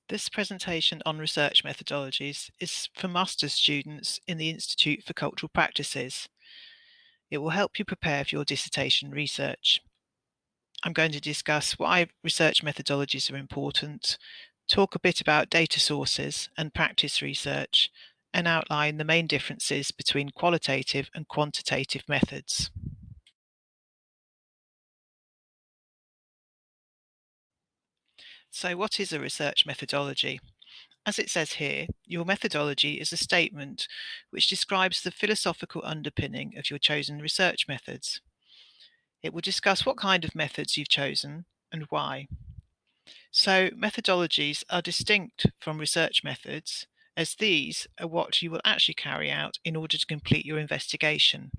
This presentation on research methodologies is for master's students in the Institute for Cultural Practices. It will help you prepare for your dissertation research. I'm going to discuss why research methodologies are important, talk a bit about data sources and practice research, and outline the main differences between qualitative and quantitative methods. So, what is a research methodology? As it says here, your methodology is a statement which describes the philosophical underpinning of your chosen research methods. It will discuss what kind of methods you've chosen and why. So, methodologies are distinct from research methods, as these are what you will actually carry out in order to complete your investigation.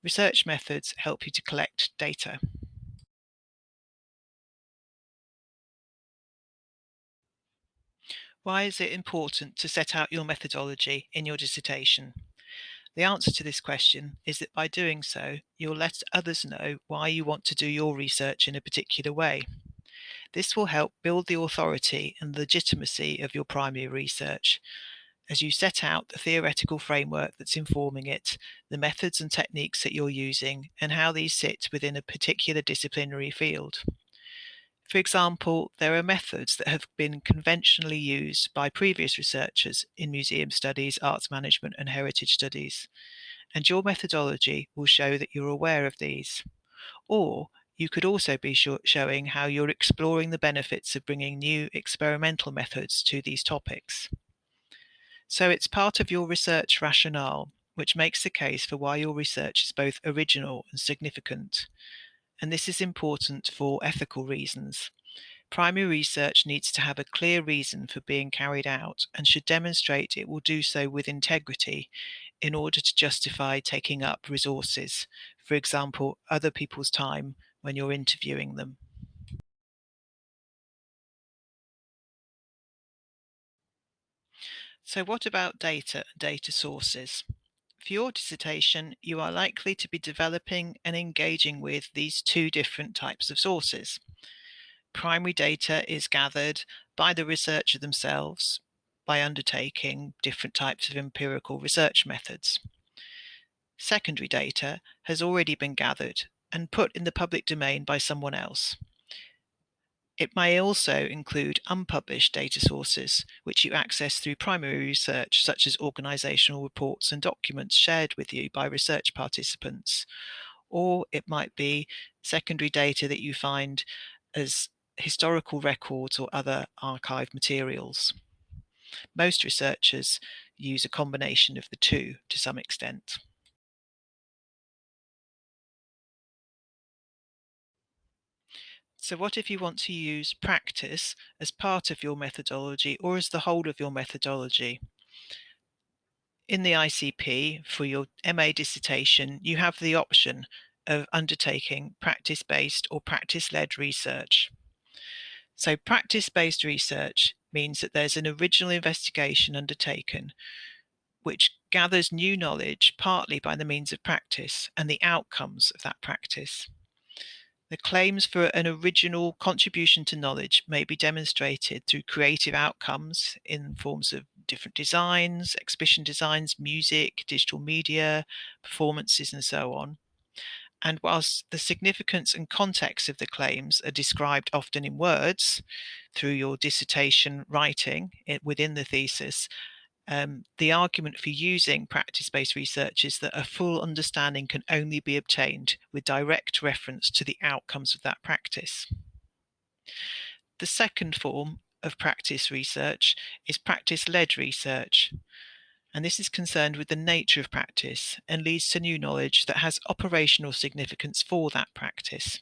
Research methods help you to collect data. Why is it important to set out your methodology in your dissertation? The answer to this question is that by doing so, you'll let others know why you want to do your research in a particular way. This will help build the authority and legitimacy of your primary research as you set out the theoretical framework that's informing it, the methods and techniques that you're using, and how these sit within a particular disciplinary field. For example, there are methods that have been conventionally used by previous researchers in museum studies, arts management, and heritage studies, and your methodology will show that you're aware of these. Or you could also be showing how you're exploring the benefits of bringing new experimental methods to these topics. So it's part of your research rationale, which makes the case for why your research is both original and significant. And this is important for ethical reasons. Primary research needs to have a clear reason for being carried out and should demonstrate it will do so with integrity in order to justify taking up resources, for example, other people's time when you're interviewing them. So what about data and data sources? For your dissertation, you are likely to be developing and engaging with these two different types of sources. Primary data is gathered by the researcher themselves by undertaking different types of empirical research methods. Secondary data has already been gathered and put in the public domain by someone else. It may also include unpublished data sources, which you access through primary research, such as organisational reports and documents shared with you by research participants. Or it might be secondary data that you find as historical records or other archived materials. Most researchers use a combination of the two to some extent. So what if you want to use practice as part of your methodology or as the whole of your methodology? In the ICP for your MA dissertation, you have the option of undertaking practice-based or practice-led research. So practice-based research means that there's an original investigation undertaken which gathers new knowledge partly by the means of practice and the outcomes of that practice. The claims for an original contribution to knowledge may be demonstrated through creative outcomes in forms of different designs, exhibition designs, music, digital media, performances, and so on. And whilst the significance and context of the claims are described often in words through your dissertation writing within the thesis, the argument for using practice-based research is that a full understanding can only be obtained with direct reference to the outcomes of that practice. The second form of practice research is practice-led research, and this is concerned with the nature of practice and leads to new knowledge that has operational significance for that practice.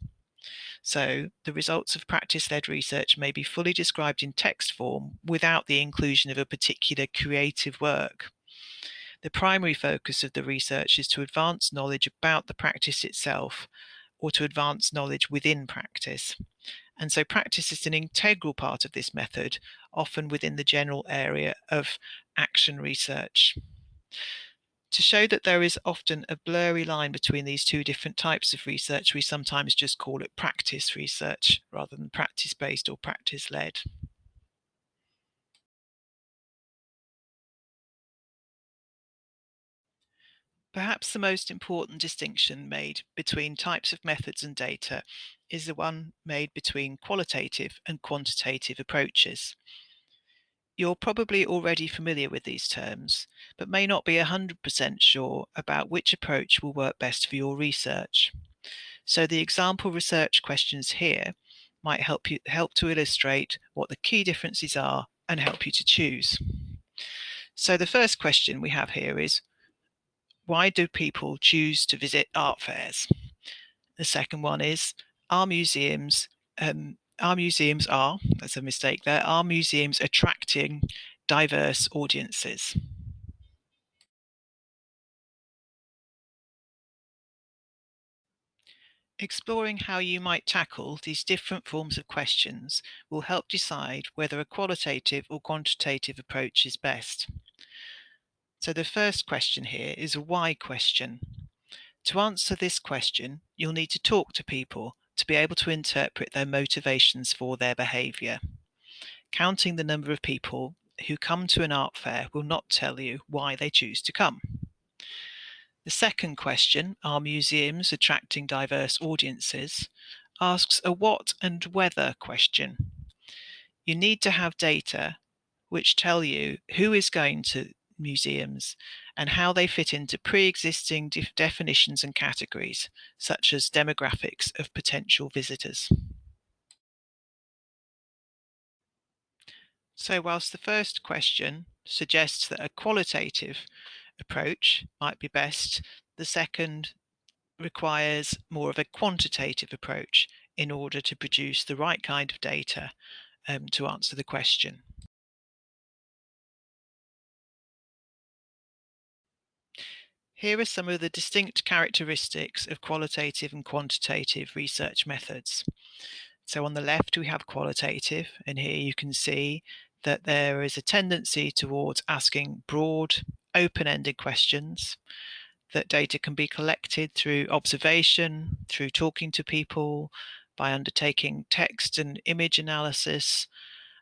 So the results of practice-led research may be fully described in text form without the inclusion of a particular creative work. The primary focus of the research is to advance knowledge about the practice itself or to advance knowledge within practice. And so practice is an integral part of this method, often within the general area of action research. To show that there is often a blurry line between these two different types of research, we sometimes just call it practice research rather than practice-based or practice-led. Perhaps the most important distinction made between types of methods and data is the one made between qualitative and quantitative approaches. You're probably already familiar with these terms, but may not be 100% sure about which approach will work best for your research. So the example research questions here might help to illustrate what the key differences are and help you to choose. So the first question we have here is, why do people choose to visit art fairs? The second one is, are museums that's a mistake there, are museums attracting diverse audiences? Exploring how you might tackle these different forms of questions will help decide whether a qualitative or quantitative approach is best. So the first question here is a why question. To answer this question, you'll need to talk to people to be able to interpret their motivations for their behaviour. Counting the number of people who come to an art fair will not tell you why they choose to come. The second question, are museums attracting diverse audiences, asks a what and whether question. You need to have data which tell you who is going to museums and how they fit into pre-existing definitions and categories, such as demographics of potential visitors. So whilst the first question suggests that a qualitative approach might be best, the second requires more of a quantitative approach in order to produce the right kind of data to answer the question. Here are some of the distinct characteristics of qualitative and quantitative research methods. So on the left we have qualitative, and here you can see that there is a tendency towards asking broad, open-ended questions, that data can be collected through observation, through talking to people, by undertaking text and image analysis.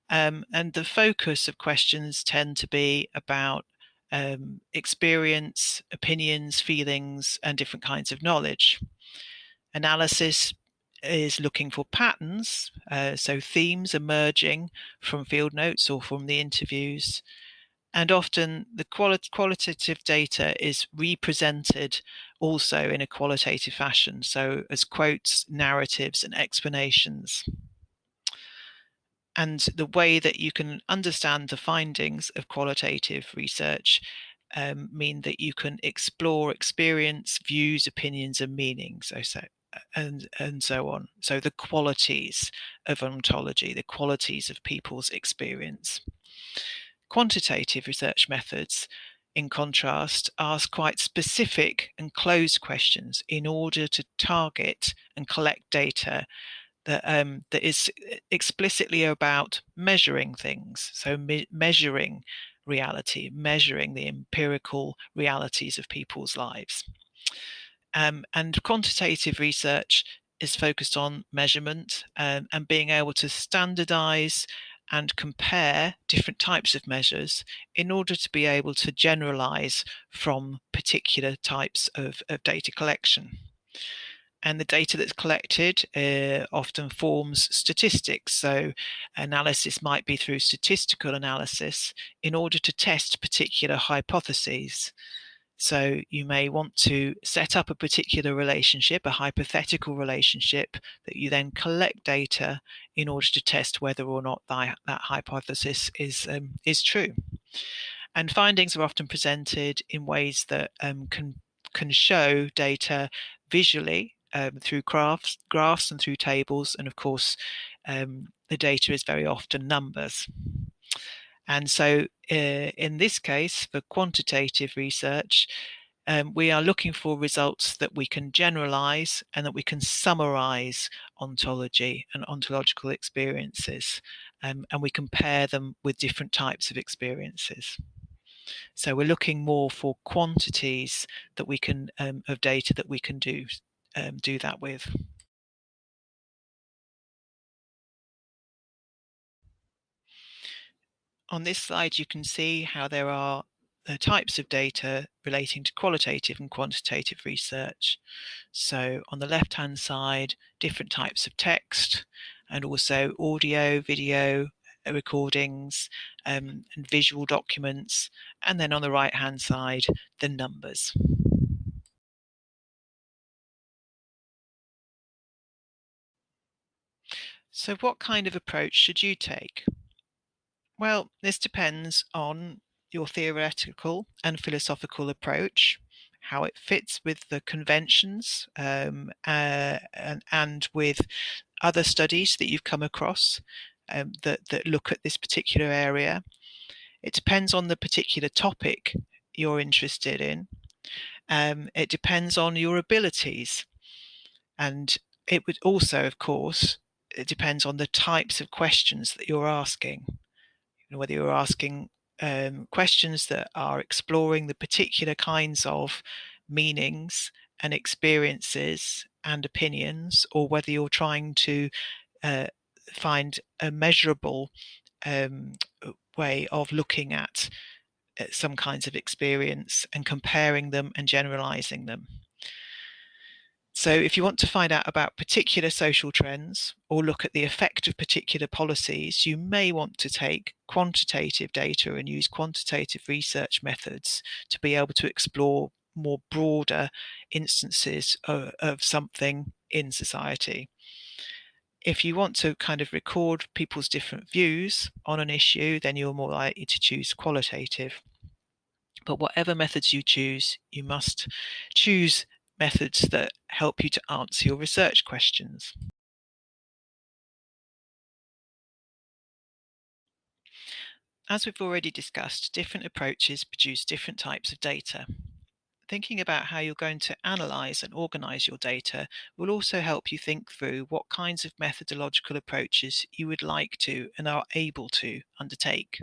And the focus of questions tend to be about experience, opinions, feelings, and different kinds of knowledge. Analysis is looking for patterns, so themes emerging from field notes or from the interviews. And often the qualitative data is represented also in a qualitative fashion, so as quotes, narratives, and explanations. And the way that you can understand the findings of qualitative research mean that you can explore experience, views, opinions, and meanings. And so on. So the qualities of ontology, the qualities of people's experience. Quantitative research methods, in contrast, ask quite specific and closed questions in order to target and collect data that is explicitly about measuring things. So measuring reality, measuring the empirical realities of people's lives. And quantitative research is focused on measurement and being able to standardize and compare different types of measures in order to be able to generalize from particular types of data collection. And the data that's collected often forms statistics. So analysis might be through statistical analysis in order to test particular hypotheses. So you may want to set up a particular relationship, a hypothetical relationship, that you then collect data in order to test whether or not that hypothesis is true. And findings are often presented in ways that can show data visually through graphs and through tables, and of course the data is very often numbers. And so in this case, for quantitative research, we are looking for results that we can generalize and that we can summarize ontology and ontological experiences, and we compare them with different types of experiences. So we're looking more for quantities that we can of data that we can do that with. On this slide, you can see how there are the types of data relating to qualitative and quantitative research. So on the left-hand side, different types of text, and also audio, video recordings, and visual documents, and then on the right-hand side, the numbers. So what kind of approach should you take? Well, this depends on your theoretical and philosophical approach, how it fits with the conventions, and with other studies that you've come across, that look at this particular area. It depends on the particular topic you're interested in. It depends on your abilities, and it would also, of course, it depends on the types of questions that you're asking. Whether you're asking questions that are exploring the particular kinds of meanings and experiences and opinions, or whether you're trying to uh, find a measurable um, way of looking at some kinds of experience and comparing them and generalizing them. So if you want to find out about particular social trends or look at the effect of particular policies, you may want to take quantitative data and use quantitative research methods to be able to explore more broader instances of something in society. If you want to kind of record people's different views on an issue, then you're more likely to choose qualitative. But whatever methods you choose, you must choose methods that help you to answer your research questions. As we've already discussed, different approaches produce different types of data. Thinking about how you're going to analyse and organise your data will also help you think through what kinds of methodological approaches you would like to and are able to undertake.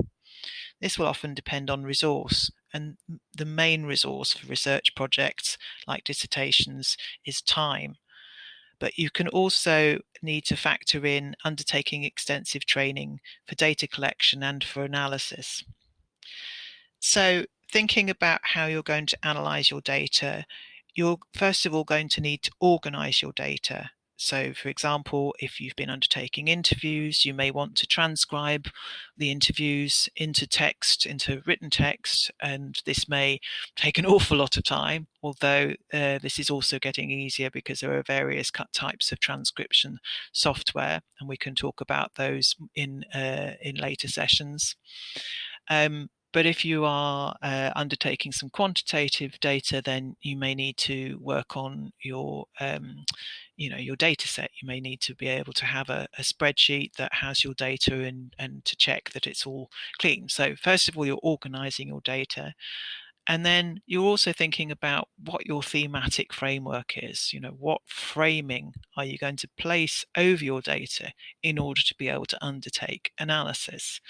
This will often depend on resource, and the main resource for research projects like dissertations is time. But you can also need to factor in undertaking extensive training for data collection and for analysis. So thinking about how you're going to analyze your data, you're first of all going to need to organize your data. So, for example, if you've been undertaking interviews, you may want to transcribe the interviews into text, into written text, and this may take an awful lot of time, although this is also getting easier because there are various types of transcription software, and we can talk about those in later sessions. But if you are undertaking some quantitative data, then you may need to work on your data set. You may need to be able to have a spreadsheet that has your data and to check that it's all clean. So first of all, you're organizing your data. And then you're also thinking about what your thematic framework is. What framing are you going to place over your data in order to be able to undertake analysis?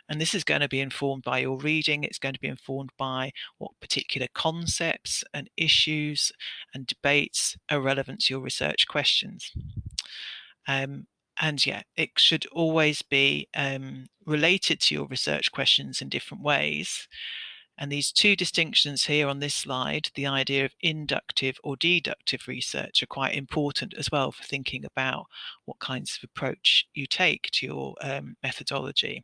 And this is going to be informed by your reading. It's going to be informed by what particular concepts and issues and debates are relevant to your research questions. And yeah, it should always be related to your research questions in different ways. And these two distinctions here on this slide, the idea of inductive or deductive research, are quite important as well for thinking about what kinds of approach you take to your methodology.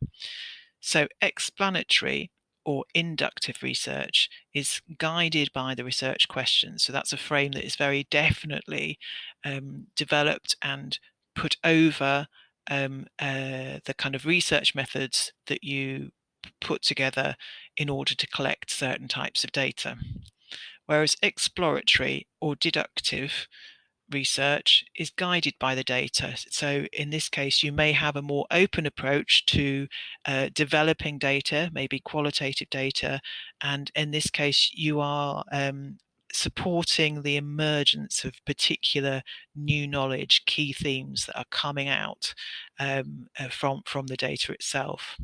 So explanatory or inductive research is guided by the research questions. So that's a frame that is very definitely developed and put over the kind of research methods that you put together in order to collect certain types of data. Whereas exploratory or deductive research is guided by the data. So in this case, you may have a more open approach to developing data, maybe qualitative data, and in this case, you are supporting the emergence of particular new knowledge, key themes that are coming out from the data itself.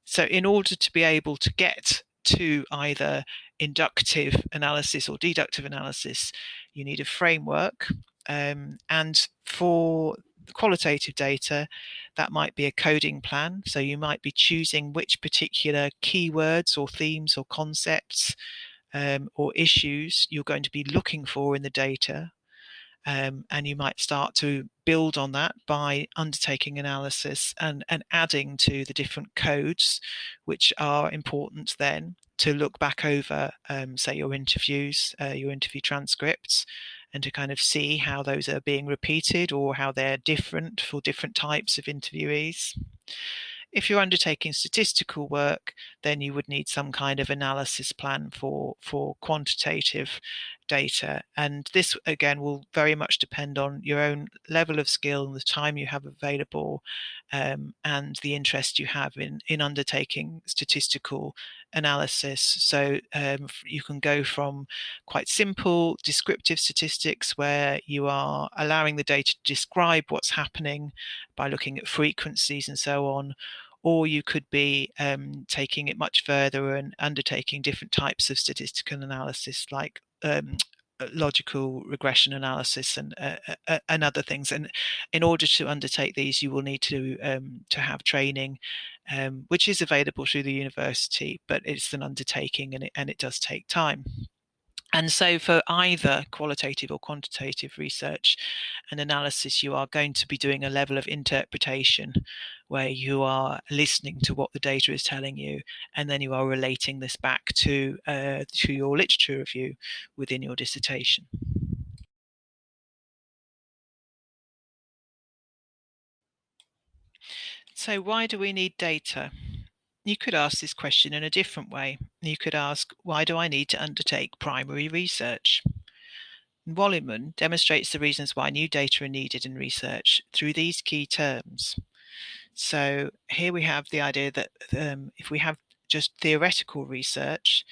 So in order to be able to get to either inductive analysis or deductive analysis, you need a framework. And for qualitative data, that might be a coding plan. So you might be choosing which particular keywords or themes or concepts or issues you're going to be looking for in the data. And you might start to build on that by undertaking analysis and adding to the different codes which are important then to look back over, say, your interviews, your interview transcripts, and to kind of see how those are being repeated or how they're different for different types of interviewees. If you're undertaking statistical work, then you would need some kind of analysis plan for quantitative data. And this, again, will very much depend on your own level of skill and the time you have available, and the interest you have in undertaking statistical analysis. So you can go from quite simple descriptive statistics where you are allowing the data to describe what's happening by looking at frequencies and so on, or you could be taking it much further and undertaking different types of statistical analysis, like logical regression analysis and other things. And in order to undertake these, you will need to have training, which is available through the university, but it's an undertaking and it does take time. And so for either qualitative or quantitative research and analysis, you are going to be doing a level of interpretation where you are listening to what the data is telling you, and then you are relating this back to your literature review within your dissertation. So why do we need data? You could ask this question in a different way. You could ask, why do I need to undertake primary research? Wolleman demonstrates the reasons why new data are needed in research through these key terms. So here we have the idea that if we have just theoretical research,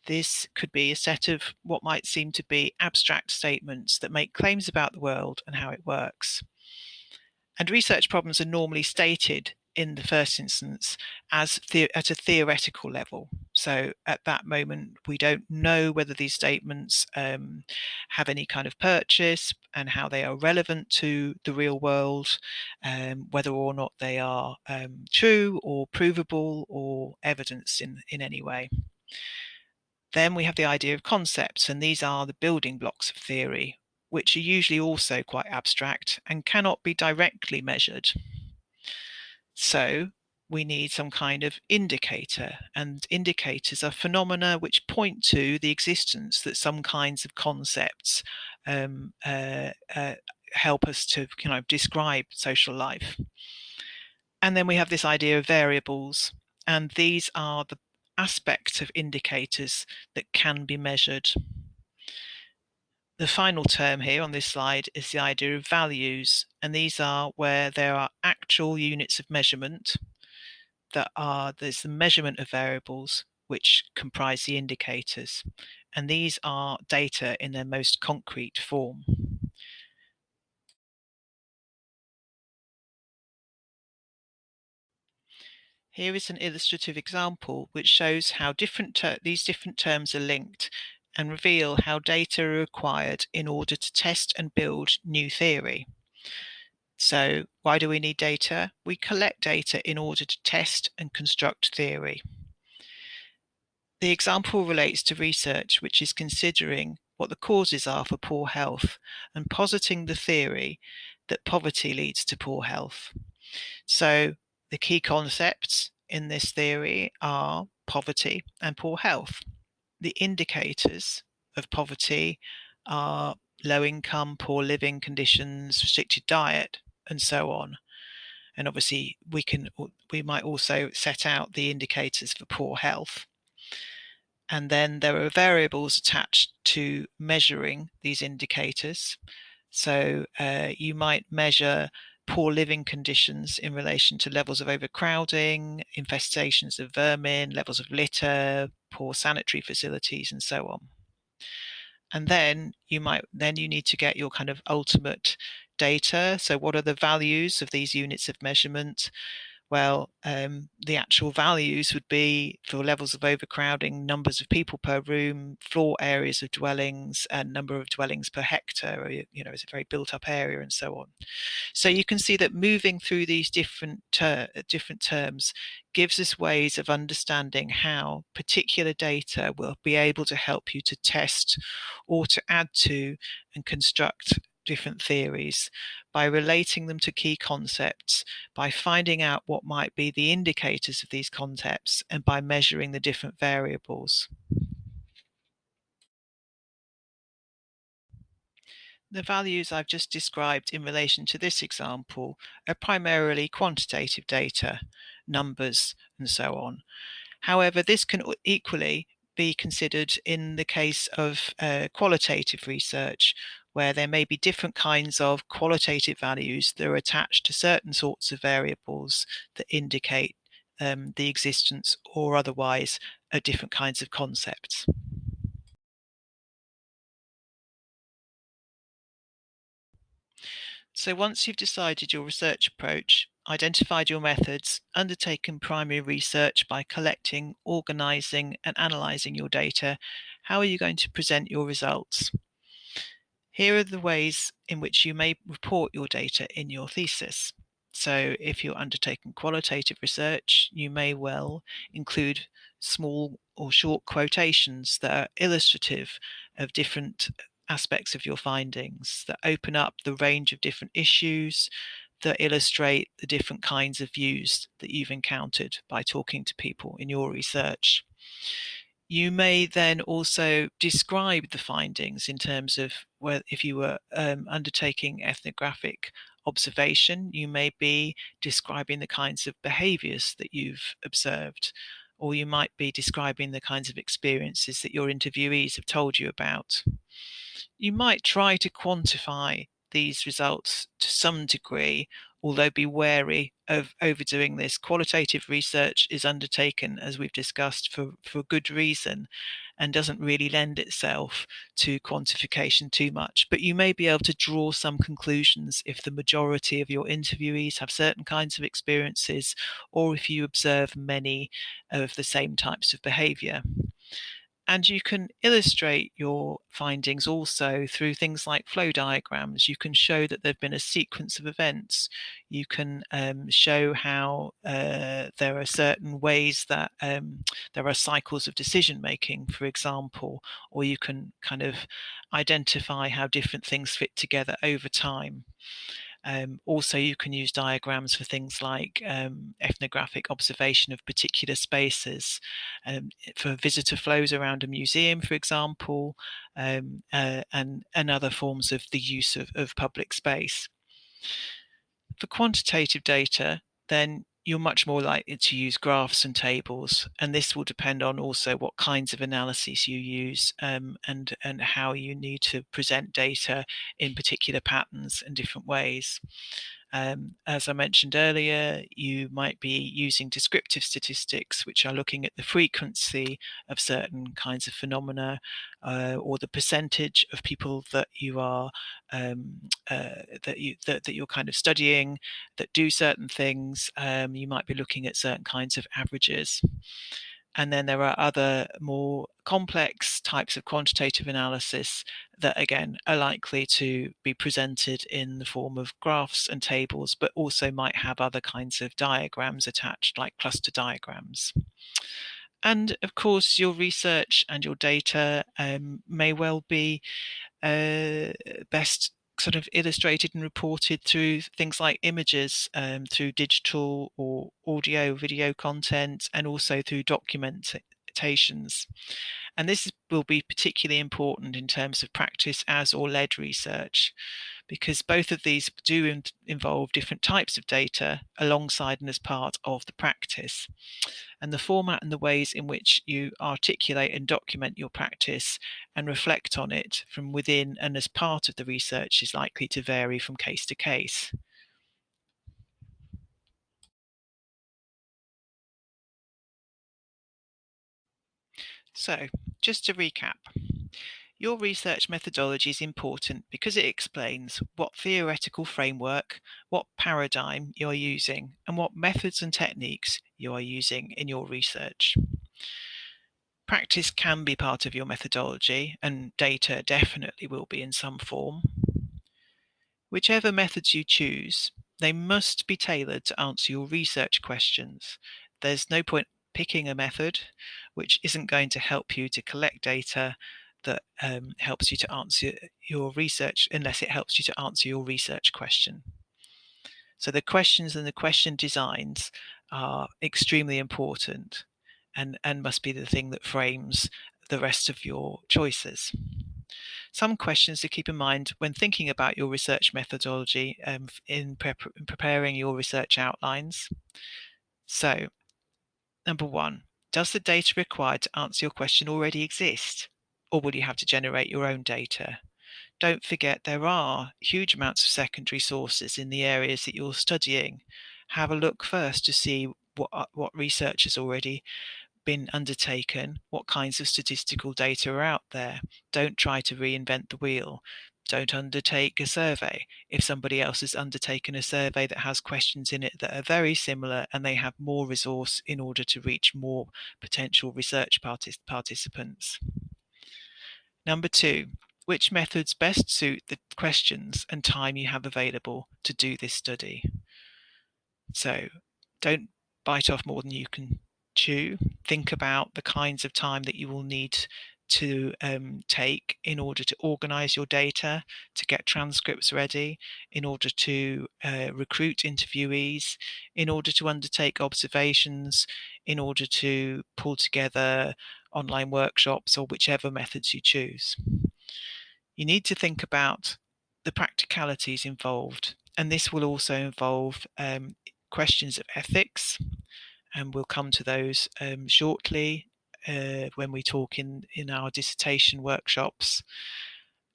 this could be a set of what might seem to be abstract statements that make claims about the world and how it works. And research problems are normally stated in the first instance as at a theoretical level. So at that moment, we don't know whether these statements have any kind of purchase and how they are relevant to the real world, whether or not they are true or provable or evidenced in any way. Then we have the idea of concepts, and these are the building blocks of theory, which are usually also quite abstract and cannot be directly measured. So we need some kind of indicator, and indicators are phenomena which point to the existence that some kinds of concepts help us to describe social life. And then we have this idea of variables, and these are the aspects of indicators that can be measured. The final term here on this slide is the idea of values, and these are where there are actual units of measurement there's the measurement of variables which comprise the indicators, and these are data in their most concrete form. Here is an illustrative example which shows how these different terms are linked and reveal how data are required in order to test and build new theory. So why do we need data? We collect data in order to test and construct theory. The example relates to research which is considering what the causes are for poor health and positing the theory that poverty leads to poor health. So the key concepts in this theory are poverty and poor health. The indicators of poverty are low income, poor living conditions, restricted diet, and so on. And obviously we might also set out the indicators for poor health. And then there are variables attached to measuring these indicators. So you might measure poor living conditions in relation to levels of overcrowding, infestations of vermin, levels of litter, poor sanitary facilities, and so on. And then you need to get your kind of ultimate data. So what are the values of these units of measurement? Well, the actual values would be for levels of overcrowding, numbers of people per room, floor areas of dwellings, and number of dwellings per hectare. It's a very built-up area, and so on. So you can see that moving through these different terms gives us ways of understanding how particular data will be able to help you to test or to add to and construct different theories by relating them to key concepts, by finding out what might be the indicators of these concepts, and by measuring the different variables. The values I've just described in relation to this example are primarily quantitative data, numbers, and so on. However, this can equally be considered in the case of qualitative research, where there may be different kinds of qualitative values that are attached to certain sorts of variables that indicate the existence or otherwise of different kinds of concepts. So once you've decided your research approach, identified your methods, undertaken primary research by collecting, organising and analysing your data, how are you going to present your results? Here are the ways in which you may report your data in your thesis. So if you're undertaking qualitative research, you may well include small or short quotations that are illustrative of different aspects of your findings, that open up the range of different issues, that illustrate the different kinds of views that you've encountered by talking to people in your research. You may then also describe the findings in terms of where, if you were undertaking ethnographic observation, you may be describing the kinds of behaviours that you've observed, or you might be describing the kinds of experiences that your interviewees have told you about. You might try to quantify these results to some degree, although be wary of overdoing this. Qualitative research is undertaken, as we've discussed, for good reason and doesn't really lend itself to quantification too much. But you may be able to draw some conclusions if the majority of your interviewees have certain kinds of experiences, or if you observe many of the same types of behaviour. And you can illustrate your findings also through things like flow diagrams. You can show that there have been a sequence of events. You can show how there are certain ways that there are cycles of decision making, for example, or you can kind of identify how different things fit together over time. Also, you can use diagrams for things like ethnographic observation of particular spaces, for visitor flows around a museum, for example, and other forms of the use of public space. For quantitative data, then you're much more likely to use graphs and tables, and this will depend on also what kinds of analyses you use, and how you need to present data in particular patterns and different ways. As I mentioned earlier, you might be using descriptive statistics, which are looking at the frequency of certain kinds of phenomena, or the percentage of people that you are that you're kind of studying that do certain things. You might be looking at certain kinds of averages. And then there are other more complex types of quantitative analysis that, again, are likely to be presented in the form of graphs and tables, but also might have other kinds of diagrams attached, like cluster diagrams. And of course, your research and your data may well be best sort of illustrated and reported through things like images, through digital or audio, video content, and also through documentations. And this will be particularly important in terms of practice as or led research, because both of these do involve different types of data alongside and as part of the practice. And the format and the ways in which you articulate and document your practice and reflect on it from within and as part of the research is likely to vary from case to case. So, just to recap, Your research methodology is important because it explains what theoretical framework, what paradigm you are using, and what methods and techniques you are using in your research. Practice can be part of your methodology, and data definitely will be in some form. Whichever methods you choose, they must be tailored to answer your research questions. There's no point picking a method which isn't going to help you to collect data that helps you to answer your research unless it helps you to answer your research question. So the questions and the question designs are extremely important and must be the thing that frames the rest of your choices. Some questions to keep in mind when thinking about your research methodology in preparing your research outlines. So, number one, does the data required to answer your question already exist? Or will you have to generate your own data? Don't forget there are huge amounts of secondary sources in the areas that you're studying. Have a look first to see what research has already been undertaken, what kinds of statistical data are out there. Don't try to reinvent the wheel. Don't undertake a survey. If somebody else has undertaken a survey that has questions in it that are very similar and they have more resource in order to reach more potential research participants. Number two, which methods best suit the questions and time you have available to do this study? So don't bite off more than you can chew. Think about the kinds of time that you will need to take in order to organize your data, to get transcripts ready, in order to recruit interviewees, in order to undertake observations, in order to pull together online workshops or whichever methods you choose. You need to think about the practicalities involved, and this will also involve questions of ethics, and we'll come to those shortly when we talk in our dissertation workshops.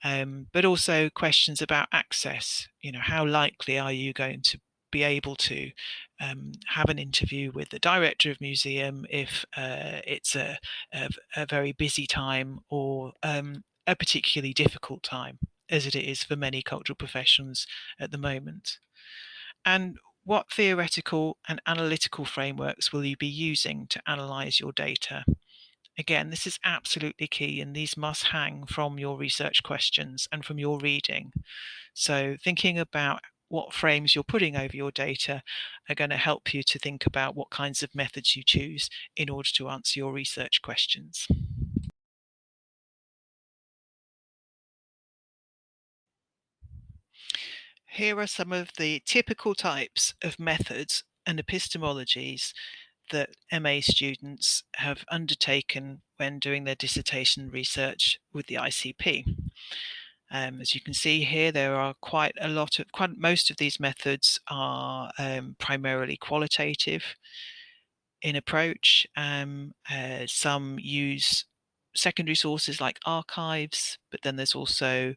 But also questions about access. You know, how likely are you going to be able to have an interview with the director of museum if it's a very busy time or a particularly difficult time, as it is for many cultural professions at the moment? And what theoretical and analytical frameworks will you be using to analyze your data? Again, this is absolutely key, and these must hang from your research questions and from your reading. So thinking about what frames you're putting over your data are going to help you to think about what kinds of methods you choose in order to answer your research questions. Here are some of the typical types of methods and epistemologies that MA students have undertaken when doing their dissertation research with the ICP. As you can see here, there are quite most of these methods are primarily qualitative in approach. Some use secondary sources like archives, but then there's also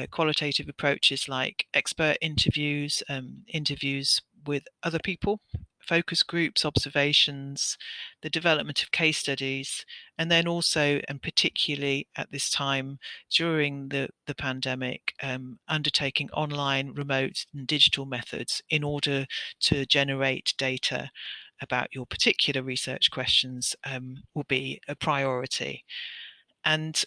qualitative approaches like expert interviews, interviews with other people, focus groups, observations, the development of case studies, and then also, and particularly at this time during the pandemic, undertaking online, remote, and digital methods in order to generate data about your particular research questions will be a priority. And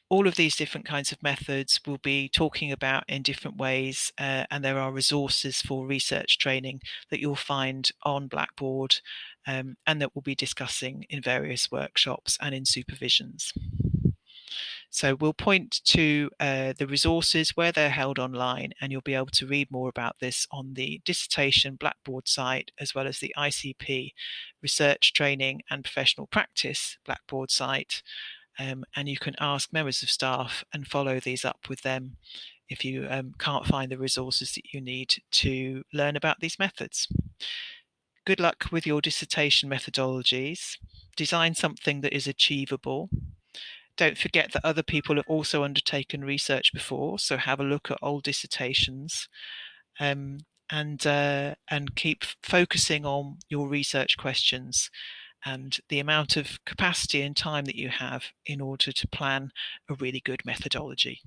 all of these different kinds of methods we'll be talking about in different ways, and there are resources for research training that you'll find on Blackboard and that we'll be discussing in various workshops and in supervisions. So we'll point to the resources where they're held online, and you'll be able to read more about this on the dissertation Blackboard site, as well as the ICP research training and professional practice Blackboard site. And you can ask members of staff and follow these up with them if you can't find the resources that you need to learn about these methods. Good luck with your dissertation methodologies. Design something that is achievable. Don't forget that other people have also undertaken research before, so have a look at old dissertations, and keep focusing on your research questions and the amount of capacity and time that you have in order to plan a really good methodology.